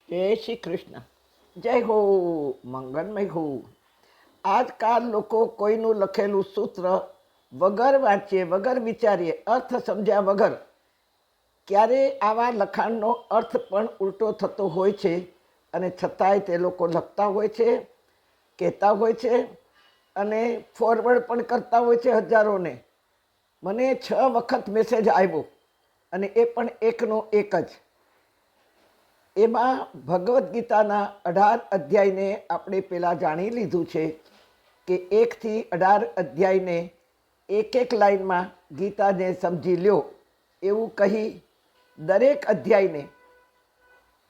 જય શ્રી કૃષ્ણ. જય હો, મંગલમય હો. આજકાલ લોકો કોઈનું લખેલું સૂત્ર વગર વાંચીએ, વગર વિચારીએ, અર્થ સમજ્યા વગર ક્યારે આવા લખાણનો અર્થ પણ ઉલટો થતો હોય છે અને છતાંય તે લોકો લખતા હોય છે, કહેતા હોય છે અને ફોરવર્ડ પણ કરતા હોય છે હજારોને. મને 6 વખત મેસેજ આવ્યો અને એ પણ એકનો એક જ. એમાં ભગવદ્ ગીતાના 18 અધ્યાયને આપણે પહેલાં જાણી લીધું છે કે 1થી 18 અધ્યાયને એક લાઈનમાં ગીતાને સમજી લ્યો એવું કહી દરેક અધ્યાયને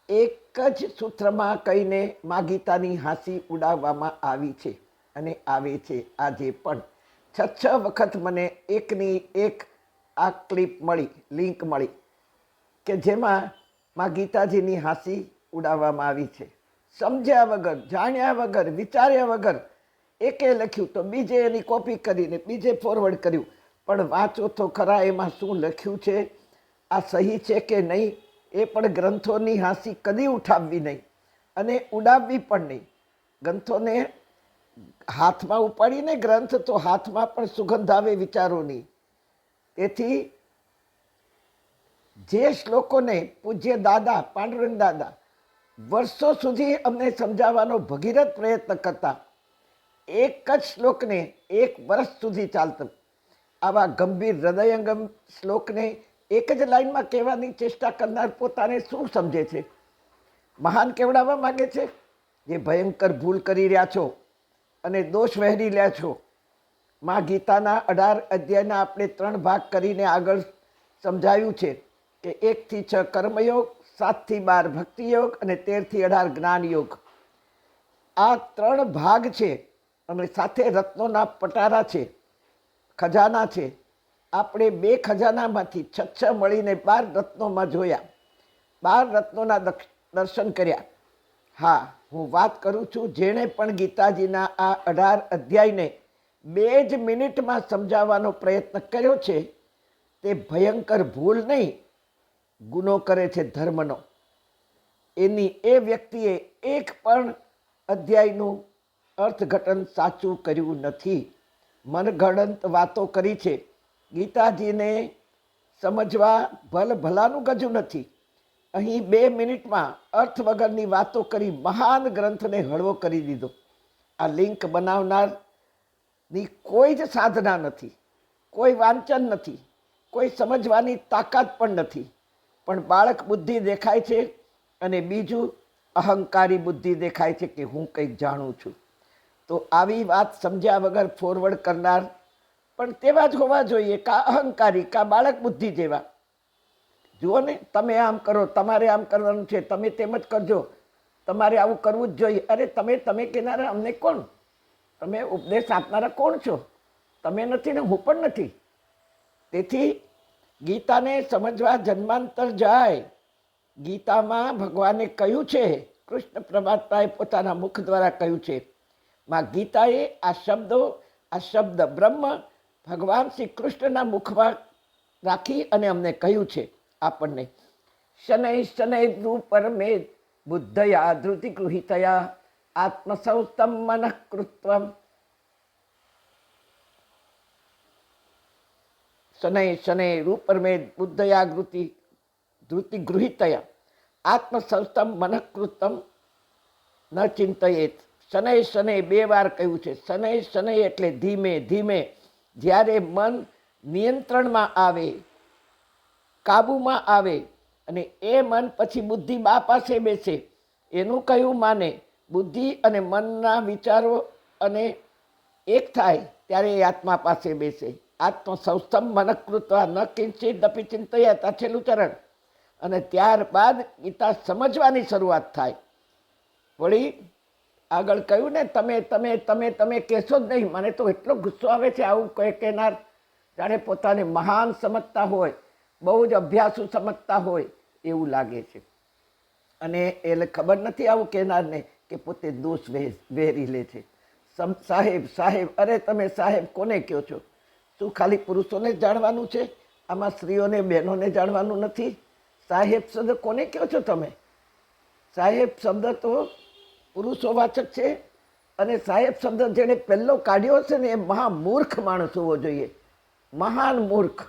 એક જ સૂત્રમાં કહીને મા ગીતાની હાંસી ઉડાવવામાં આવી છે અને આવે છે આજે પણ. 6 વખત મને એકની એક આ ક્લિપ મળી, લિંક મળી કે જેમાં મા ગીતાજીની હાંસી ઉડાવવામાં આવી છે. સમજ્યા વગર, જાણ્યા વગર, વિચાર્યા વગર એકે લખ્યું તો બીજે એની કોપી કરીને બીજે ફોરવર્ડ કર્યું. પણ વાંચો તો ખરા એમાં શું લખ્યું છે, આ સહી છે કે નહીં. એ પણ ગ્રંથોની હાંસી કદી ઉઠાવવી નહીં અને ઉડાવવી પણ નહીં. ગ્રંથોને હાથમાં ઉપાડીને ગ્રંથ તો હાથમાં પણ સુગંધ આવે વિચારોની. તેથી જે શ્લોકોને પૂજ્ય દાદા, પાંડુરંગ દાદા વર્ષો સુધી અમને સમજાવવાનો ભગીરથ પ્રયત્ન કરતા, એક જ શ્લોકને 1 વર્ષ સુધી ચાલતો. આવા ગંભીર હૃદયંગમ શ્લોકને એક જ લાઈનમાં કહેવાની ચેષ્ટા કરનાર પોતાને શું સમજે છે? મહાન કેવડાવવા માગે છે? જે ભયંકર ભૂલ કરી રહ્યા છો અને દોષ વહેરી રહ્યા છો. મા ગીતાના 18 અધ્યાયના આપણે 3 ભાગ કરીને આગળ સમજાવ્યું છે કે 1 થી 6 કર્મયોગ, 7 થી 12 ભક્તિયોગ અને 13 થી 18 જ્ઞાનયોગ. આ 3 ભાગ છે અને સાથે રત્નોના પટારા છે, ખજાના છે. આપણે 2 ખજાનામાંથી 6 મળીને 12 રત્નોમાં જોયા, 12 રત્નોના દર્શન કર્યા. હા, હું વાત કરું છું જેણે પણ ગીતાજીના આ 18 અધ્યાયને 2 જ મિનિટમાં સમજાવવાનો પ્રયત્ન કર્યો છે તે ભયંકર ભૂલ નહીં, ગુનો કરે છે ધર્મનો. એની એ વ્યક્તિએ એક પણ અધ્યાયનું અર્થઘટન સાચું કર્યું નથી. મનગણંત વાતો કરી છે. ગીતાજીને સમજવા ભલાનું ગજું નથી. અહીં 2 મિનિટમાં અર્થ વગરની વાતો કરી મહાન ગ્રંથને હળવો કરી દીધો. આ લિંક બનાવનારની કોઈ જ સાધના નથી, કોઈ વાંચન નથી, કોઈ સમજવાની તાકાત પણ નથી. પણ બાળક બુદ્ધિ દેખાય છે અને બીજું અહંકારી બુદ્ધિ દેખાય છે કે હું કંઈક જાણું છું. તો આવી વાત સમજ્યા વગર ફોરવર્ડ કરનાર પણ તેવા જ હોવા જોઈએ, કા અહંકારી કા બાળક બુદ્ધિ જેવા. જુઓ ને, તમે આમ કરો, તમારે આમ કરવાનું છે, તમે તેમ જ કરજો, તમારે આવું કરવું જ જોઈએ. અરે તમે કહેનારા અમને કોણ? તમે ઉપદેશ આપનારા કોણ છો? તમે નથી ને હું પણ નથી. તેથી ગીતાને સમજવા જન્માંતર જાય. ગીતામાં ભગવાને કહ્યું છે, કૃષ્ણ પરમાત્માએ પોતાના મુખ દ્વારા કહ્યું છે. માં ગીતાએ આ શબ્દ બ્રહ્મ ભગવાન શ્રી કૃષ્ણના મુખમાં રાખી અને અમને કહ્યું છે આપણને. શનૈ શનૈ રૂપરમે બુદ્ધયા ધૃતિ ગૃહિતયા આત્મસૌસ્તમ મનઃ કૃત્વમ. શનૈ શનૈ રૂપરમે બુદ્ધયા ધૃતિ ગૃહિતયા આત્મસૌસ્તમ મનઃ કૃત્વમ ન ચિંતયેત. શનૈ શનૈ 2 વાર કહ્યું છે. શનૈ શનૈ એટલે ધીમે ધીમે. જ્યારે મન નિયંત્રણમાં આવે, કાબુમાં આવે અને એ મન પછી બુદ્ધિ બા પાસે બેસે, એનું કહ્યું માને, બુદ્ધિ અને મનના વિચારો અને એક થાય ત્યારે એ આત્મા પાસે બેસે. આત્મ સૌસ્તમ મનકૃત્વા ન કિંચિત અપી ચિંતયત, આ છેલ્લું ચરણ. અને ત્યારબાદ ગીતા સમજવાની શરૂઆત થાય. વળી આગળ કહ્યું ને, તમે કહેશો જ નહીં. મને તો એટલો ગુસ્સો આવે છે આવું કહેનાર, જાણે પોતાને મહાન સમજતા હોય, બહુ જ અભ્યાસુ સમજતા હોય એવું લાગે છે. અને એટલે ખબર નથી આવું કહેનારને કે પોતે દોષ વહેરી લે છે. સાહેબ, અરે તમે સાહેબ કોને કહો છો? શું ખાલી પુરુષોને જ જાણવાનું છે? આમાં સ્ત્રીઓને, બહેનોને જાણવાનું નથી? સાહેબ શબ્દ કોને કહો છો તમે? સાહેબ શબ્દ તો પુરુષોવાચક છે, અને સાહેબ શબ્દ જેણે પહેલો કાઢ્યો છે ને એ મહામૂર્ખ માણસ હોવો જોઈએ, મહાન મૂર્ખ.